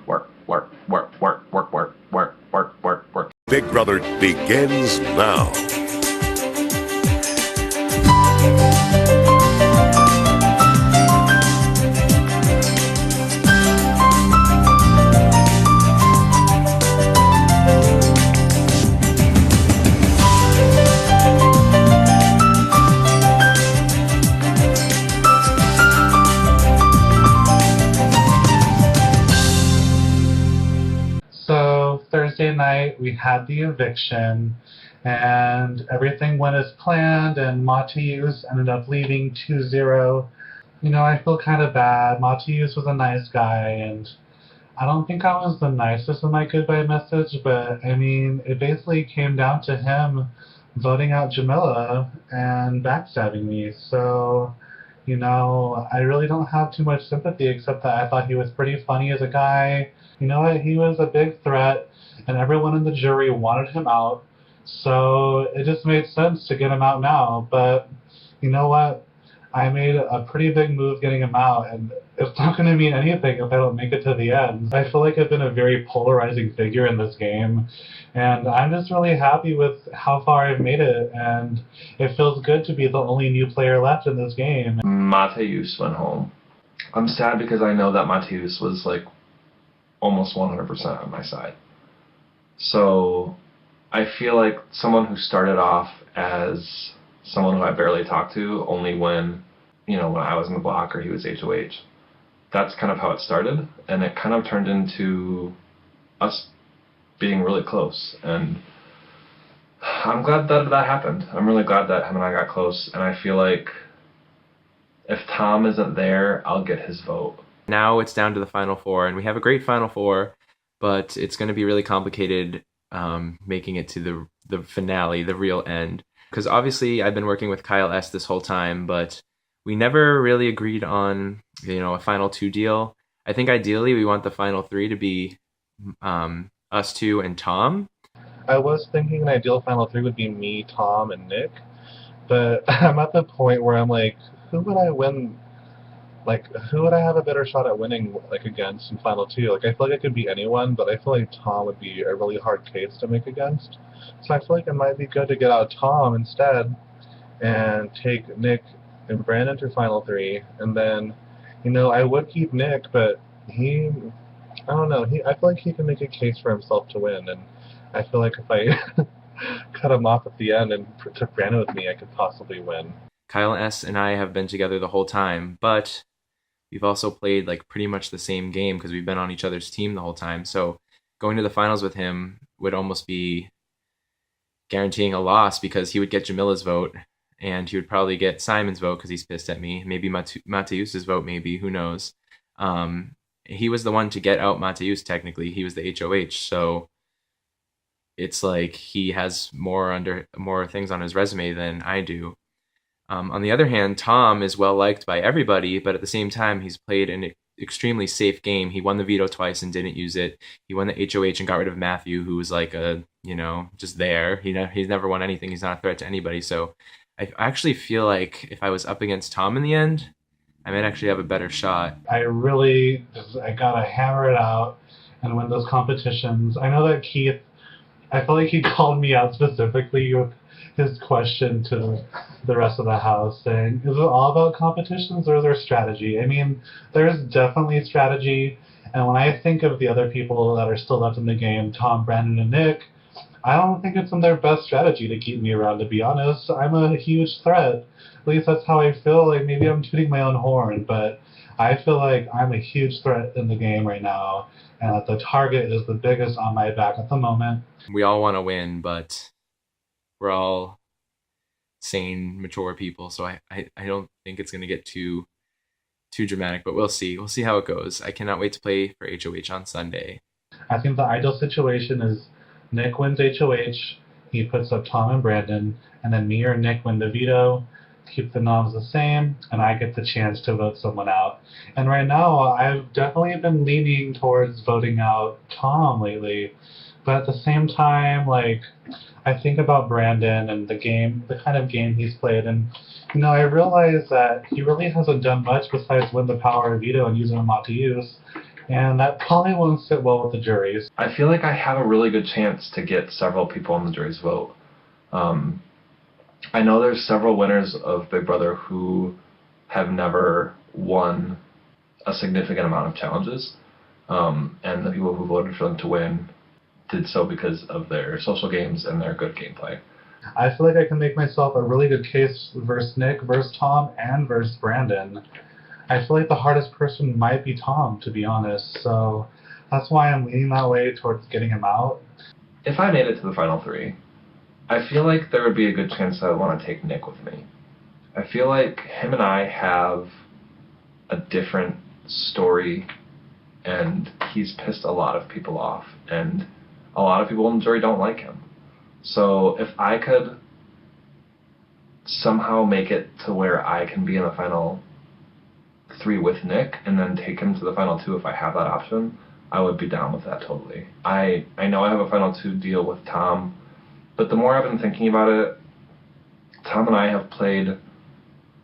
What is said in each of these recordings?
work, work, work, work, work, work, work, work, work, work. Big Brother begins now. So Thursday night we had the eviction and everything went as planned and Matheus ended up leaving 2-0. You know, I feel kind of bad. Matheus was a nice guy and I don't think I was the nicest in my goodbye message, but I mean, it basically came down to him voting out Jamila and backstabbing me. So, you know, I really don't have too much sympathy except that I thought he was pretty funny as a guy. You know what? He was a big threat, and everyone in the jury wanted him out, so it just made sense to get him out now. But you know what? I made a pretty big move getting him out, and it's not going to mean anything if I don't make it to the end. I feel like I've been a very polarizing figure in this game, and I'm just really happy with how far I've made it, and it feels good to be the only new player left in this game. Matheus went home. I'm sad because I know that Matheus was like almost 100% on my side. So I feel like someone who started off as someone who I barely talked to only when I was in the block or he was HOH. That's kind of how it started, and it kind of turned into us being really close, and I'm glad that happened. I'm really glad that him and I got close, and I feel like if Tom isn't there, I'll get his vote. Now it's down to the Final Four, and we have a great Final Four, but it's going to be really complicated making it to the finale, the real end. Because obviously I've been working with Kyle S. this whole time, but we never really agreed on a Final Two deal. I think ideally we want the Final Three to be us two and Tom. I was thinking an ideal Final Three would be me, Tom, and Nick, but I'm at the point where I'm like, who would I win? Like, who would I have a better shot at winning, against in Final Two? I feel like it could be anyone, but I feel like Tom would be a really hard case to make against. So I feel like it might be good to get out Tom instead and take Nick and Brandon to Final Three. And then, I would keep Nick, but I don't know, I feel like he can make a case for himself to win. And I feel like if I cut him off at the end and took Brandon with me, I could possibly win. Kyle S. and I have been together the whole time, but we've also played pretty much the same game because we've been on each other's team the whole time. So going to the finals with him would almost be guaranteeing a loss because he would get Jamila's vote and he would probably get Simon's vote because he's pissed at me. Maybe Matheus's vote, maybe, who knows. He was the one to get out Matheus, technically. He was the HOH, so it's like he has more things on his resume than I do. On the other hand, Tom is well liked by everybody, but at the same time, he's played an extremely safe game. He won the veto twice and didn't use it. He won the HOH and got rid of Matthew, who was just there. He's never won anything. He's not a threat to anybody. So I actually feel like if I was up against Tom in the end, I might actually have a better shot. I gotta hammer it out and win those competitions. I know that Keith, I feel like he called me out specifically with his question to the rest of the house saying, is it all about competitions or is there strategy? I mean, there's definitely strategy, and when I think of the other people that are still left in the game, Tom, Brandon, and Nick, I don't think it's in their best strategy to keep me around, to be honest. I'm a huge threat. At least that's how I feel. Maybe I'm tooting my own horn, but I feel like I'm a huge threat in the game right now, and that the target is the biggest on my back at the moment. We all want to win, but we're all sane, mature people, so I don't think it's going to get too dramatic, but we'll see. We'll see how it goes. I cannot wait to play for HOH on Sunday. I think the ideal situation is Nick wins HOH, he puts up Tom and Brandon, and then me or Nick win the veto, keep the noms the same, and I get the chance to vote someone out. And right now, I've definitely been leaning towards voting out Tom lately, but at the same time, I think about Brandon and the kind of game he's played, and I realize that he really hasn't done much besides win the power of veto and use it on Matheus. And that probably won't sit well with the juries. I feel like I have a really good chance to get several people on the jury's vote. Um, I know there's several winners of Big Brother who have never won a significant amount of challenges, and the people who voted for them to win did so because of their social games and their good gameplay. I feel like I can make myself a really good case versus Nick, versus Tom, and versus Brandon. I feel like the hardest person might be Tom, to be honest, so that's why I'm leaning that way towards getting him out. If I made it to the final three, I feel like there would be a good chance I would want to take Nick with me. I feel like him and I have a different story, and he's pissed a lot of people off, and a lot of people in the jury don't like him. So if I could somehow make it to where I can be in the final three with Nick and then take him to the final two if I have that option, I would be down with that totally. I know I have a final two deal with Tom, but the more I've been thinking about it, Tom and I have played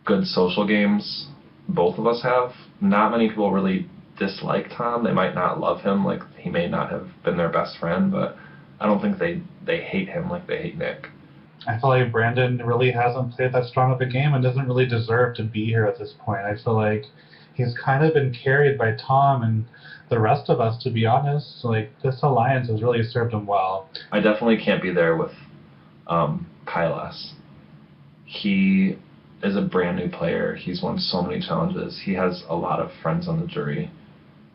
good social games. Both of us have. Not many people really dislike Tom. They might not love him, like he may not have been their best friend, but I don't think they hate him like they hate Nick. I feel like Brandon really hasn't played that strong of a game and doesn't really deserve to be here at this point. I feel like he's kind of been carried by Tom and the rest of us, to be honest. Like, this alliance has really served him well. I definitely can't be there with Kailas. He is a brand new player. He's won so many challenges. He has a lot of friends on the jury,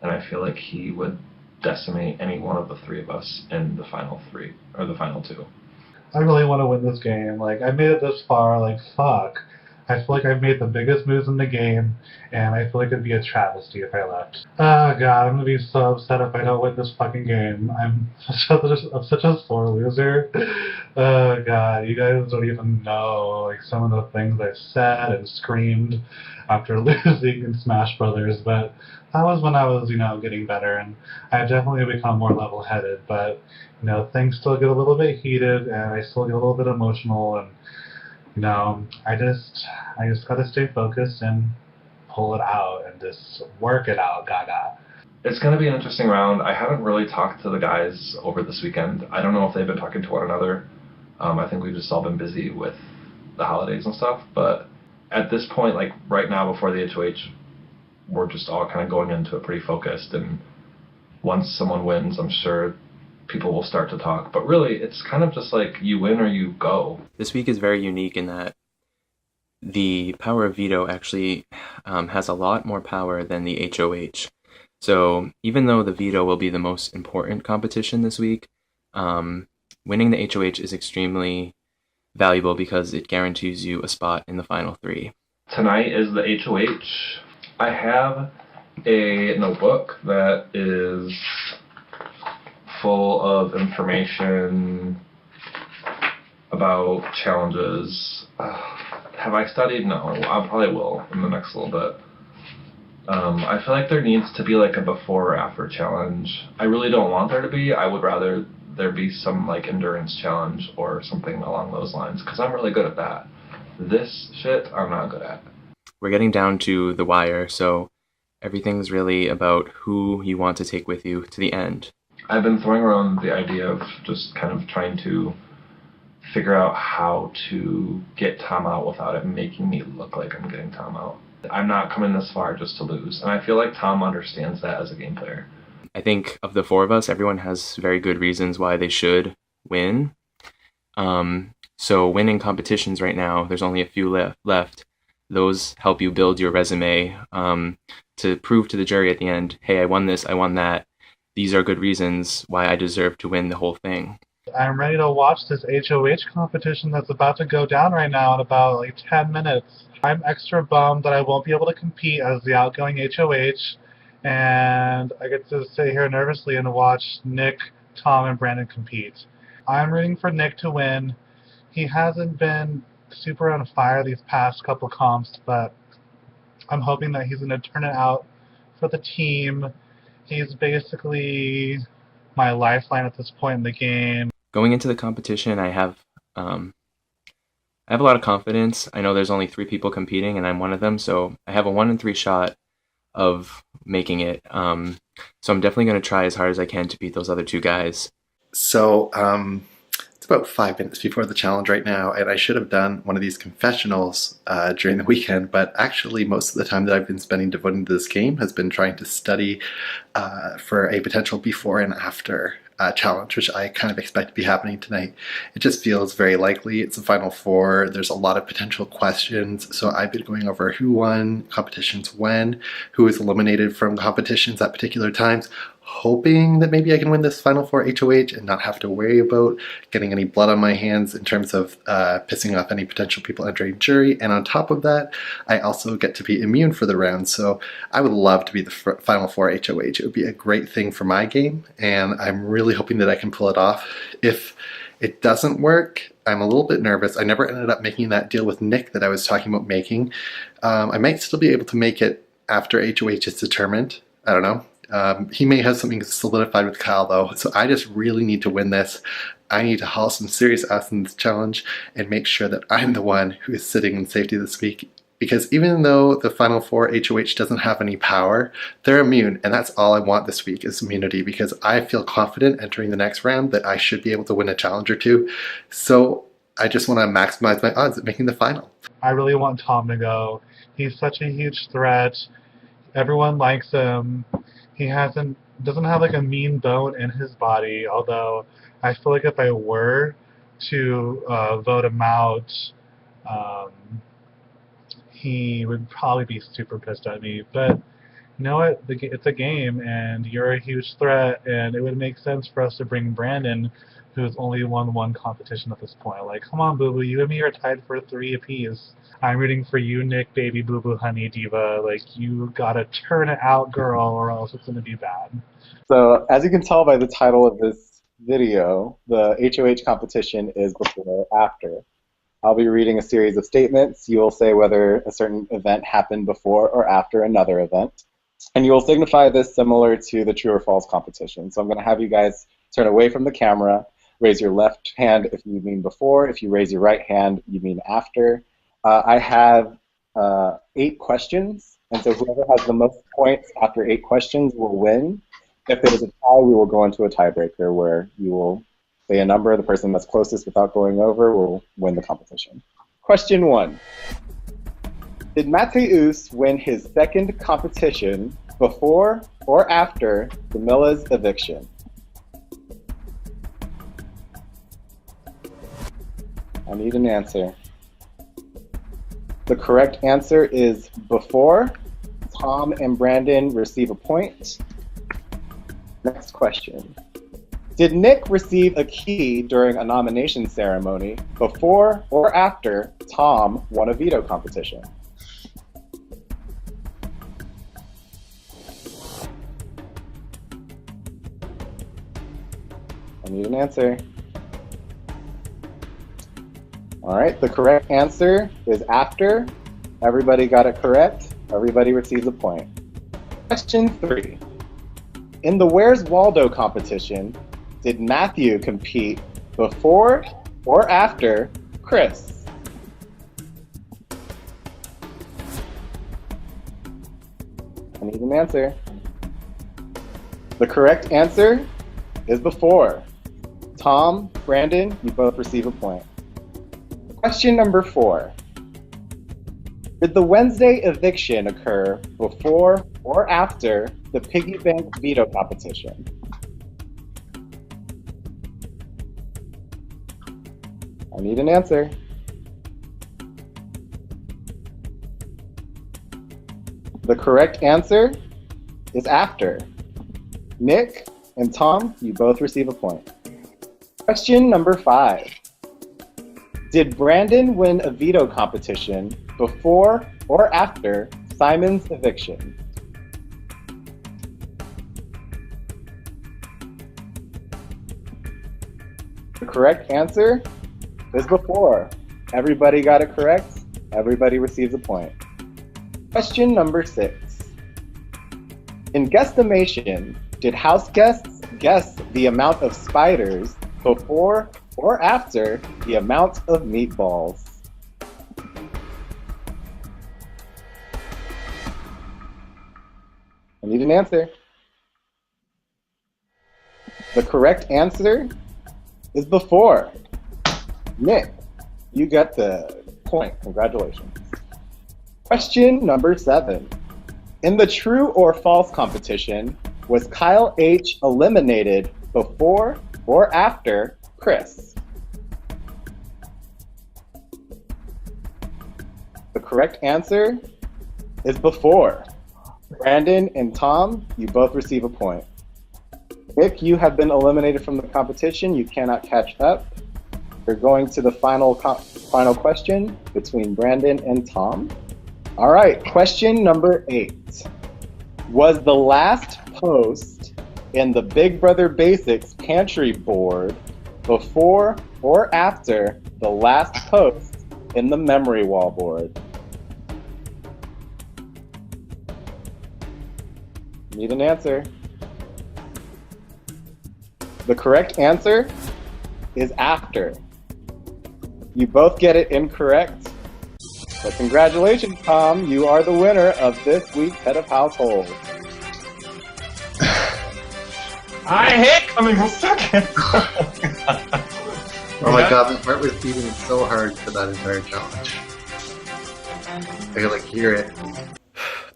and I feel like he would decimate any one of the three of us in the final three, or the final two. I really want to win this game. Like, I made it this far, like, fuck. I feel like I've made the biggest moves in the game, and I feel like it'd be a travesty if I left. Oh god, I'm gonna be so upset if I don't win this fucking game. I'm such a sore loser. Oh god, you guys don't even know, like, some of the things I've said and screamed after losing in Smash Brothers, but that was when I was, getting better, and I've definitely become more level-headed, but, things still get a little bit heated, and I still get a little bit emotional, and I just gotta stay focused and pull it out and just work it out, gaga. It's going to be an interesting round. I haven't really talked to the guys over this weekend. I don't know if they've been talking to one another. I think we've just all been busy with the holidays and stuff. But at this point, like right now before the HOH, we're just all kind of going into it pretty focused. And once someone wins, I'm sure people will start to talk. But really, it's kind of just like you win or you go. This week is very unique in that the power of veto actually has a lot more power than the HOH. So even though the veto will be the most important competition this week, winning the HOH is extremely valuable because it guarantees you a spot in the final three. Tonight is the HOH. I have a notebook that is full of information about challenges. Have I studied? No, I probably will in the next little bit. I feel like there needs to be like a before or after challenge. I really don't want there to be. I would rather there be some like endurance challenge or something along those lines because I'm really good at that. This shit I'm not good at. We're getting down to the wire, so everything's really about who you want to take with you to the end. I've been throwing around the idea of just kind of trying to figure out how to get Tom out without it making me look like I'm getting Tom out. I'm not coming this far just to lose, and I feel like Tom understands that as a game player. I think of the four of us, everyone has very good reasons why they should win. So winning competitions right now, there's only a few left. Those help you build your resume to prove to the jury at the end, hey, I won this, I won that. These are good reasons why I deserve to win the whole thing. I'm ready to watch this HOH competition that's about to go down right now in about like 10 minutes. I'm extra bummed that I won't be able to compete as the outgoing HOH, and I get to sit here nervously and watch Nick, Tom, and Brandon compete. I'm rooting for Nick to win. He hasn't been super on fire these past couple comps, but I'm hoping that he's going to turn it out for the team. He's basically my lifeline at this point in the game. Going into the competition, I have a lot of confidence. I know there's only 3 people competing, and I'm one of them, so I have a 1 in 3 shot of making it. So I'm definitely going to try as hard as I can to beat those other two guys. So, it's about 5 minutes before the challenge right now, and I should have done one of these confessionals during the weekend, but actually most of the time that I've been spending devoting to this game has been trying to study for a potential before and after challenge, which I kind of expect to be happening tonight. It just feels very likely. It's the final four. There's a lot of potential questions. So I've been going over who won competitions when, who was eliminated from competitions at particular times, hoping that maybe I can win this final four HOH and not have to worry about getting any blood on my hands in terms of pissing off any potential people entering jury. And on top of that, I also get to be immune for the round. So I would love to be the final four HOH. It would be a great thing for my game, and I'm really hoping that I can pull it off. If it doesn't work, I'm a little bit nervous. I never ended up making that deal with Nick that I was talking about making. I might still be able to make it after HOH is determined. I don't know. He may have something solidified with Kyle though, so I just really need to win this. I need to haul some serious ass in this challenge and make sure that I'm the one who is sitting in safety this week. Because even though the final four HOH doesn't have any power, they're immune, and that's all I want this week is immunity, because I feel confident entering the next round that I should be able to win a challenge or two. So I just want to maximize my odds at making the final. I really want Tom to go. He's such a huge threat. Everyone likes him. He doesn't have like a mean bone in his body, although I feel like if I were to vote him out, he would probably be super pissed at me. But you know what? It's a game, and you're a huge threat, and it would make sense for us to bring Brandon, who's only won one competition at this point. Like, come on, Boo Boo, you and me are tied for 3 apiece. I'm rooting for you, Nick, baby, Boo Boo, honey, Diva. Like, you gotta turn it out, girl, or else it's gonna be bad. So, as you can tell by the title of this video, the HOH competition is before or after. I'll be reading a series of statements. You will say whether a certain event happened before or after another event. And you will signify this similar to the true or false competition. So I'm going to have you guys turn away from the camera, raise your left hand if you mean before. If you raise your right hand, you mean after. I have 8 questions, and so whoever has the most points after 8 questions will win. If there's a tie, we will go into a tiebreaker where you will say a number. The person that's closest without going over will win the competition. Question 1. Did Mateus win his second competition before or after Camilla's eviction? I need an answer. The correct answer is before. Tom and Brandon receive a point. Next question. Did Nick receive a key during a nomination ceremony before or after Tom won a veto competition? I need an answer. All right, the correct answer is after. Everybody got it correct. Everybody receives a point. Question 3. In the Where's Waldo competition, did Matthew compete before or after Chris? I need an answer. The correct answer is before. Tom, Brandon, you both receive a point. Question number 4. Did the Wednesday eviction occur before or after the piggy bank veto competition? I need an answer. The correct answer is after. Nick and Tom, you both receive a point. Question number 5. Did Brandon win a veto competition before or after Simon's eviction? The correct answer is before. Everybody got it correct. Everybody receives a point. Question number 6. In guesstimation, did house guests guess the amount of spiders before or after the amount of meatballs? Need an answer. The correct answer is before. Nick, you got the point. Congratulations. Question number 7. In the true or false competition, was Kyle H eliminated before or after Chris? The correct answer is before. Brandon and Tom, you both receive a point. Nick, you have been eliminated from the competition. You cannot catch up. We're going to the final question between Brandon and Tom. All right, question number 8. Was the last post in the Big Brother Basics pantry board before or after the last post in the memory wall board? Need an answer. The correct answer is after. You both get it incorrect. But congratulations, Tom. You are the winner of this week's Head of Household. I hate coming second. Oh my god, this part was beating so hard for that entire challenge. I can like hear it.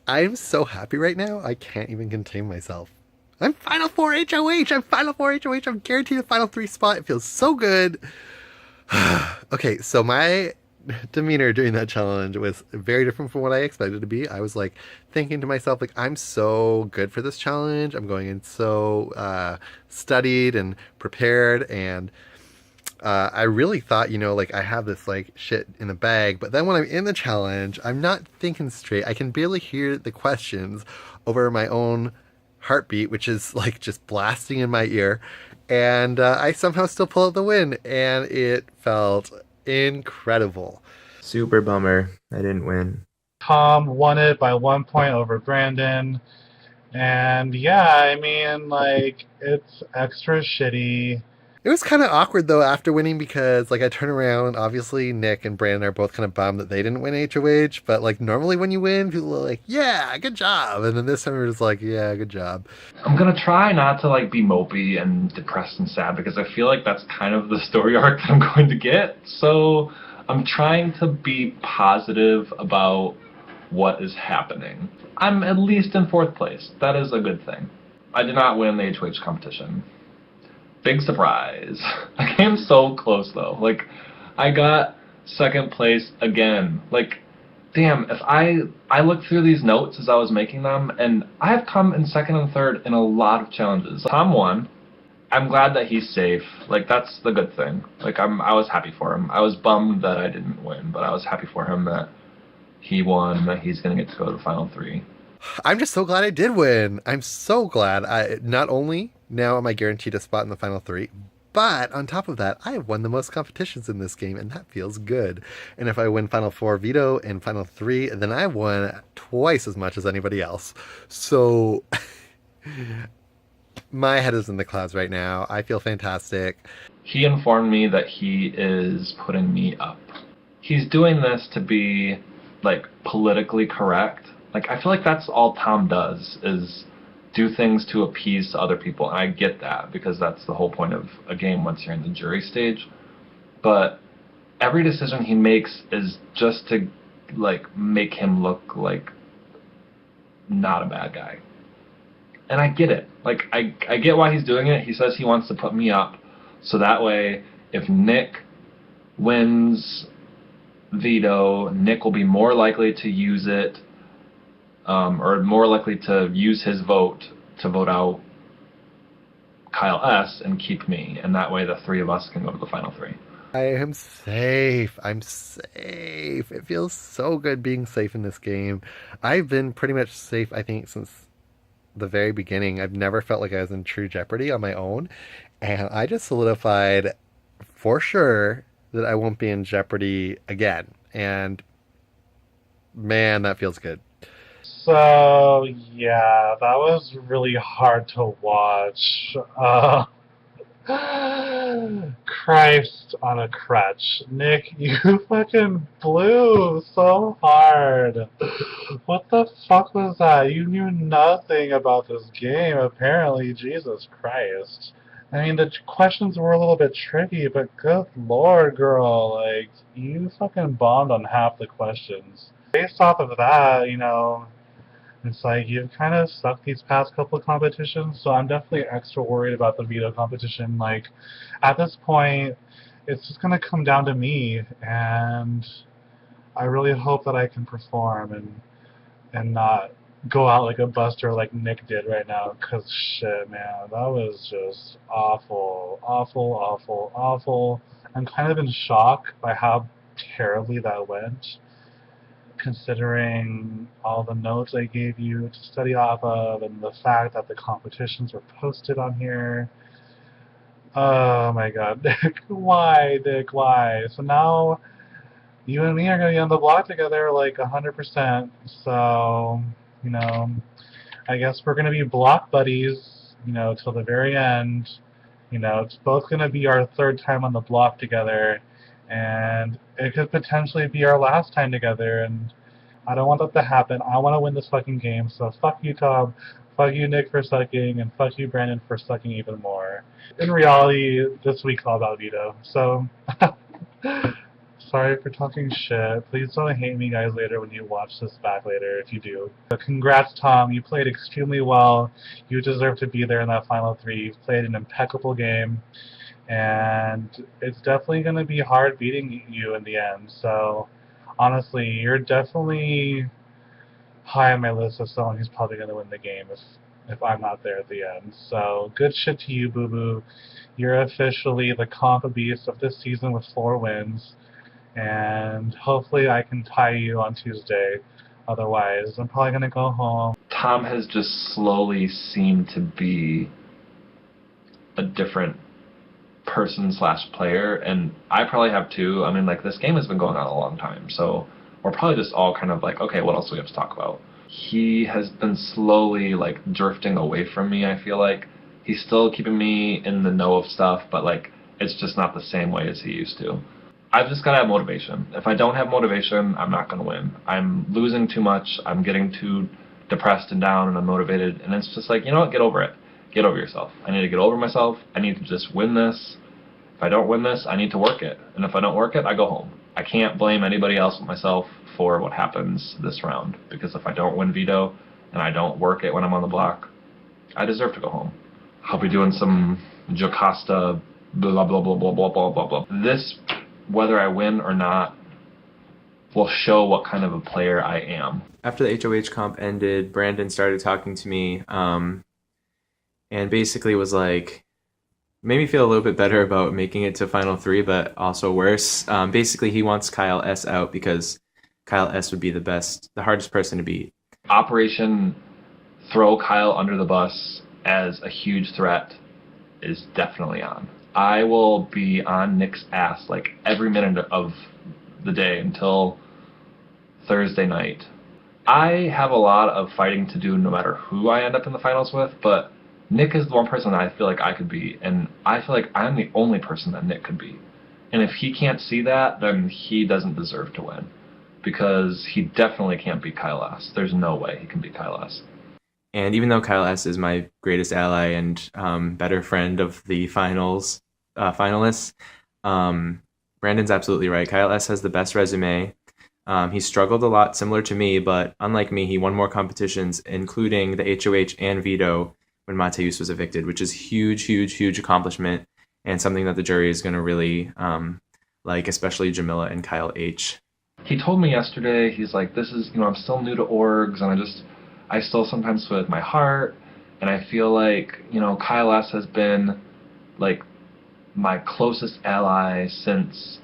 I'm so happy right now, I can't even contain myself. I'm Final 4 HOH! I'm Final 4 HOH! I'm guaranteed a Final 3 spot. It feels so good. Okay, so my demeanor during that challenge was very different from what I expected to be. I was like thinking to myself, like, I'm so good for this challenge. I'm going in so studied and prepared, and I really thought, you know, like I have this like shit in the bag. But then when I'm in the challenge, I'm not thinking straight. I can barely hear the questions over my own heartbeat, which is like just blasting in my ear. And I somehow still pull out the win, and it felt incredible. Super bummer. I didn't win. Tom won it by 1 point over Brandon. And yeah, I mean, like, it's extra shitty. It was kind of awkward though after winning, because like I turn around and obviously Nick and Brandon are both kind of bummed that they didn't win HOH, but like normally when you win, people are like, yeah, good job. And then this time we're just like, yeah, good job. I'm gonna try not to like be mopey and depressed and sad, because I feel like that's kind of the story arc that I'm going to get. So I'm trying to be positive about what is happening. I'm at least in 4th place. That is a good thing. I did not win the HOH competition. Big surprise. I came so close though. Like, I got 2nd place again. Like, damn, if I looked through these notes as I was making them, and I have come in 2nd and 3rd in a lot of challenges. Tom won. I'm glad that he's safe. Like, that's the good thing. Like, I was happy for him. I was bummed that I didn't win, but I was happy for him that he won, that he's gonna get to go to the final 3. I'm just so glad I did win. I'm so glad. I not only now am I guaranteed a spot in the final 3, but on top of that, I have won the most competitions in this game, and that feels good. And if I win Final 4 veto and Final 3, then I won twice as much as anybody else. So my head is in the clouds right now. I feel fantastic. He informed me that he is putting me up. He's doing this to be, like, politically correct. Like, I feel like that's all Tom does, is do things to appease other people. And I get that, because that's the whole point of a game once you're in the jury stage. But every decision he makes is just to, like, make him look like not a bad guy. And I get it. Like, I get why he's doing it. He says he wants to put me up, so that way, if Nick wins veto, Nick will be more likely to use it, or more likely to use his vote to vote out Kyle S. and keep me, and that way the 3 of us can go to the final 3. I am safe. I'm safe. It feels so good being safe in this game. I've been pretty much safe, I think, since the very beginning. I've never felt like I was in true jeopardy on my own, and I just solidified for sure that I won't be in jeopardy again. And man, that feels good. So, yeah, that was really hard to watch. Christ on a crutch. Nick, you fucking blew so hard. What the fuck was that? You knew nothing about this game, apparently. Jesus Christ. I mean, the questions were a little bit tricky, but good lord, girl. Like, you fucking bombed on half the questions. Based off of that, it's like you've kind of sucked these past couple of competitions, so I'm definitely extra worried about the veto competition. Like, at this point, it's just gonna come down to me, and I really hope that I can perform and not go out like a buster like Nick did right now. Cause shit, man, that was just awful, awful, awful, awful. I'm kind of in shock by how terribly that went, considering all the notes I gave you to study off of and the fact that the competitions were posted on here. Oh my god, Nick, why, Nick, why? So now you and me are going to be on the block together like 100%. So, you know, I guess we're going to be block buddies, till the very end. It's both going to be our third time on the block together, and it could potentially be our last time together, and I don't want that to happen. I want to win this fucking game, so fuck you, Tom. Fuck you, Nick, for sucking, and fuck you, Brandon, for sucking even more. In reality, this week's all about veto, so sorry for talking shit. Please don't hate me, guys, later when you watch this back later, if you do. But congrats, Tom. You played extremely well. You deserve to be there in that final three. You've played an impeccable game, and it's definitely going to be hard beating you in the end, so honestly, you're definitely high on my list of someone who's probably going to win the game if I'm not there at the end. So good shit to you, Boo Boo. You're officially the comp beast of this season with 4 wins, and hopefully I can tie you on Tuesday. Otherwise, I'm probably going to go home. Tom has just slowly seemed to be a different person slash player, and I probably have too. I mean, like, this game has been going on a long time, so we're probably just all kind of like, okay, what else do we have to talk about? He has been slowly, like, drifting away from me, I feel like. He's still keeping me in the know of stuff, but, like, it's just not the same way as he used to. I've just got to have motivation. If I don't have motivation, I'm not going to win. I'm losing too much, I'm getting too depressed and down and unmotivated, and it's just like, you know what, get over it. Get over yourself. I need to get over myself. I need to just win this. If I don't win this, I need to work it. And if I don't work it, I go home. I can't blame anybody else but myself for what happens this round. Because if I don't win veto and I don't work it when I'm on the block, I deserve to go home. I'll be doing some Jocasta blah blah blah blah blah blah blah blah. This, whether I win or not, will show what kind of a player I am. After the HOH comp ended, Brandon started talking to me, and basically was like, made me feel a little bit better about making it to Final 3, but also worse. Basically, he wants Kyle S out because Kyle S would be the hardest person to beat. Operation Throw Kyle under the bus as a huge threat is definitely on. I will be on Nick's ass like every minute of the day until Thursday night. I have a lot of fighting to do no matter who I end up in the finals with, but Nick is the one person that I feel like I could beat, and I feel like I'm the only person that Nick could beat. And if he can't see that, then he doesn't deserve to win, because he definitely can't beat Kyle S. There's no way he can beat Kyle S. And even though Kyle S is my greatest ally and better friend of the finalists, Brandon's absolutely right. Kyle S has the best resume. He struggled a lot, similar to me, but unlike me, he won more competitions, including the HOH and veto, when Mateus was evicted, which is huge, huge, huge accomplishment, and something that the jury is going to really like, especially Jamila and Kyle H. He told me yesterday, he's like, this is, I'm still new to orgs, and I still sometimes play with my heart, and I feel like, Kyle S has been, like, my closest ally since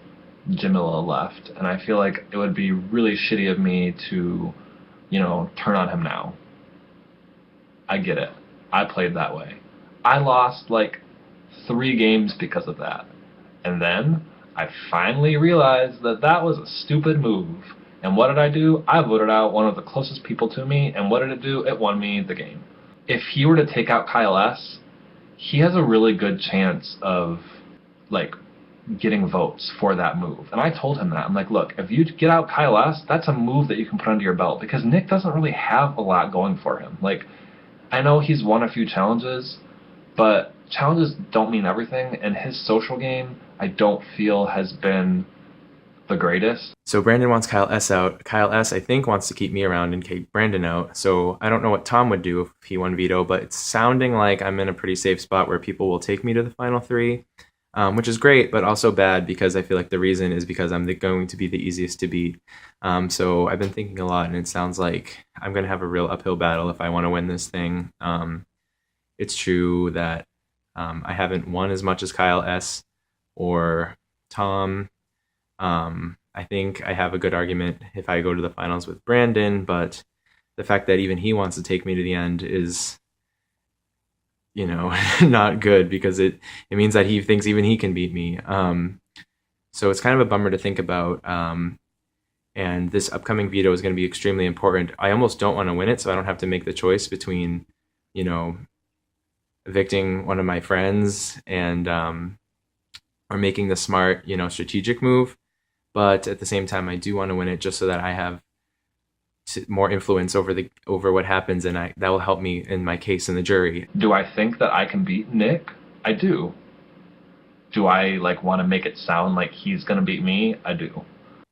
Jamila left, and I feel like it would be really shitty of me to, turn on him now. I get it. I played that way. I lost like 3 games because of that. And then I finally realized that that was a stupid move. And what did I do? I voted out one of the closest people to me, and what did it do? It won me the game. If he were to take out Kyle S, he has a really good chance of, like, getting votes for that move. And I told him that. I'm like, look, if you get out Kyle S., that's a move that you can put under your belt, because Nick doesn't really have a lot going for him. Like, I know he's won a few challenges, but challenges don't mean everything, and his social game, I don't feel, has been the greatest. So Brandon wants Kyle S out. Kyle S, I think, wants to keep me around and keep Brandon out. So I don't know what Tom would do if he won veto, but it's sounding like I'm in a pretty safe spot where people will take me to the final 3, which is great, but also bad, because I feel like the reason is because I'm going to be the easiest to beat. So I've been thinking a lot, and it sounds like I'm going to have a real uphill battle if I want to win this thing. It's true that I haven't won as much as Kyle S or Tom. I think I have a good argument if I go to the finals with Brandon, but the fact that even he wants to take me to the end is, you know, not good, because it means that he thinks even he can beat me. So it's kind of a bummer to think about. And this upcoming veto is going to be extremely important. I almost don't want to win it, so I don't have to make the choice between, you know, evicting one of my friends and or making the smart, you know, strategic move. But at the same time, I do want to win it just so that I have more influence over what happens, and that will help me in my case in the jury. Do I think that I can beat Nick? I do. Do I, like, want to make it sound like he's going to beat me? I do.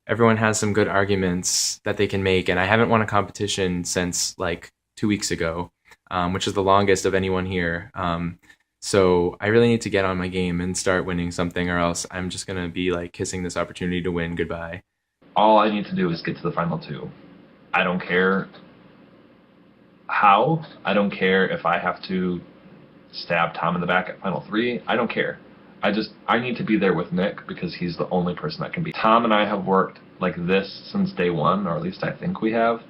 Everyone has some good arguments that they can make, and I haven't won a competition since, like, 2 weeks ago, which is the longest of anyone here. So I really need to get on my game and start winning something, or else I'm just going to be, like, kissing this opportunity to win goodbye. All I need to do is get to the final 2. I don't care how. I don't care if I have to stab Tom in the back at final 3. I don't care. I need to be there with Nick, because he's the only person that can beat. Tom and I have worked like this since day 1, or at least I think we have.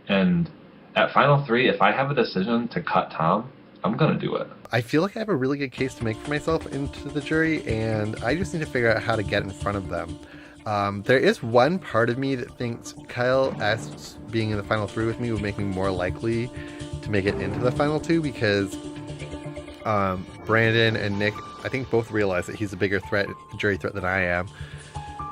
And at final 3, if I have a decision to cut Tom, I'm going to do it. I feel like I have a really good case to make for myself into the jury, and I just need to figure out how to get in front of them. There is one part of me that thinks Kyle S being in the final 3 with me would make me more likely to make it into the final 2, because Brandon and Nick, I think, both realize that he's a bigger jury threat than I am.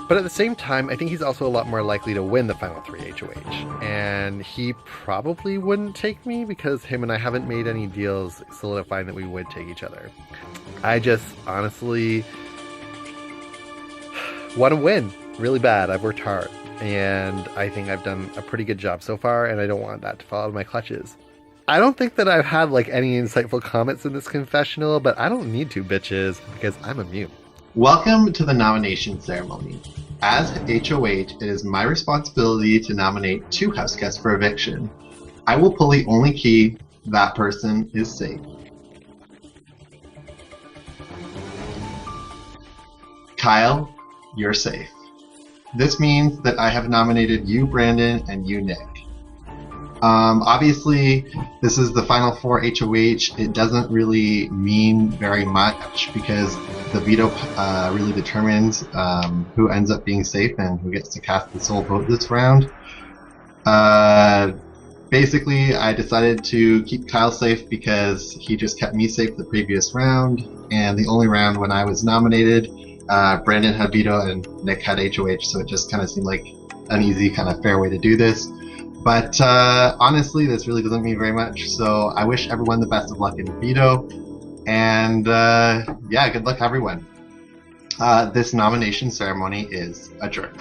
But at the same time, I think he's also a lot more likely to win the final 3 HOH. And he probably wouldn't take me, because him and I haven't made any deals solidifying that we would take each other. I just honestly want to win really bad. I've worked hard, and I think I've done a pretty good job so far, and I don't want that to fall out of my clutches. I don't think that I've had, like, any insightful comments in this confessional, but I don't need to, bitches, because I'm immune. Welcome to the nomination ceremony. As HOH, it is my responsibility to nominate 2 house guests for eviction. I will pull the only key. That person is safe. Kyle, you're safe. This means that I have nominated you, Brandon, and you, Nick. Obviously, this is the final 4 HOH. It doesn't really mean very much, because the veto really determines who ends up being safe and who gets to cast the sole vote this round. Basically, I decided to keep Kyle safe because he just kept me safe the previous round, and the only round when I was nominated, Brandon had veto and Nick had HOH, so it just kind of seemed like an easy, kind of fair way to do this. But honestly, this really doesn't mean very much, so I wish everyone the best of luck in veto, and yeah, good luck everyone. This nomination ceremony is adjourned.